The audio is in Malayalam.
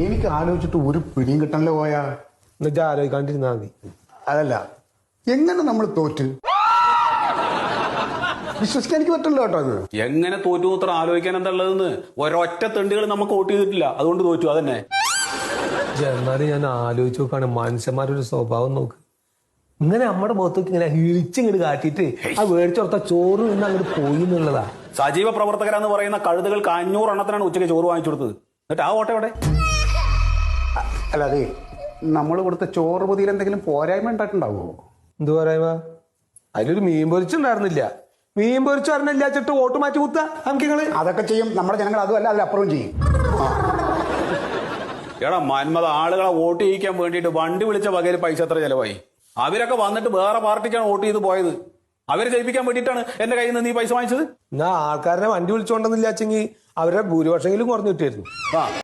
എനിക്ക് ആലോചിച്ചിട്ട് ഒരു പിടിയും കിട്ടണല്ലോ പോയാ. എന്നിട്ട് ആലോചിക്കാണ്ടിരുന്നാ മതി. അതല്ല, എങ്ങനെ നമ്മൾ തോറ്റ് വിശ്വസിക്കാൻ എനിക്ക് പറ്റില്ല കേട്ടോ. അത് എങ്ങനെ തോറ്റു അത്ര ആലോചിക്കാൻ എന്താ ഉള്ളതെന്ന്? ഒരൊറ്റ തെണ്ടുകൾ നമുക്ക് വോട്ട് ചെയ്തിട്ടില്ല, അതുകൊണ്ട് തോറ്റു. അതന്നെ. എന്നാലും ഞാൻ ആലോചിച്ച് നോക്കാണ്, മനുഷ്യന്മാരൊരു സ്വഭാവം നോക്ക്. ഇങ്ങനെ നമ്മുടെ മുഖത്തേക്ക് ഇങ്ങനെ ഇളിച്ചിങ്ങോട്ട് കാട്ടിയിട്ട് ആ മേടിച്ചോർത്ത ചോറ് നിന്ന് അങ്ങോട്ട് പോയി എന്നുള്ളതാ. സജീവ പ്രവർത്തകരാന്ന് പറയുന്ന കഴുതകൾക്ക് 500 എണ്ണത്തിനാണ് ഉച്ചയ്ക്ക് ചോറ് വാങ്ങിച്ചു കൊടുത്തത്. എന്നിട്ട് ആ വോട്ട് എവിടെ? അല്ല, അതെ, നമ്മൾ കൊടുത്ത ചോറ് പൊതിയിൽ എന്തെങ്കിലും പോരായ്മ ഉണ്ടായിട്ടുണ്ടാവുമോ? എന്ത് പറയാ? അതിലൊരു മീൻ പൊരിച്ചുണ്ടായിരുന്നില്ല. മീൻ പൊരിച്ചു പറഞ്ഞില്ലാച്ചിട്ട് വോട്ട് മാറ്റി കുത്ത നമുക്കിങ്ങള് അതൊക്കെ ചെയ്യും നമ്മുടെ ജനങ്ങൾ. അതുമല്ല, അതിലപ്പുറവും ചെയ്യും. എടാ മന്മത, ആളുകളെ വോട്ട് ചെയ്യിക്കാൻ വേണ്ടിയിട്ട് വണ്ടി വിളിച്ച വകയിൽ പൈസ എത്ര ചെലവായി? അവരൊക്കെ വന്നിട്ട് വേറെ പാർട്ടിക്കാണ് വോട്ട് ചെയ്ത് പോയത്. അവരെ ജയിപ്പിക്കാൻ വേണ്ടിയിട്ടാണ് എന്റെ കയ്യിൽ നിന്ന് നീ പൈസ വാങ്ങിച്ചത്. എന്നാ ആൾക്കാരെ വണ്ടി വിളിച്ചോണ്ടെന്നില്ലാച്ചെങ്കിൽ അവരുടെ ഭൂരിപക്ഷമെങ്കിലും കുറഞ്ഞു കിട്ടിയായിരുന്നു.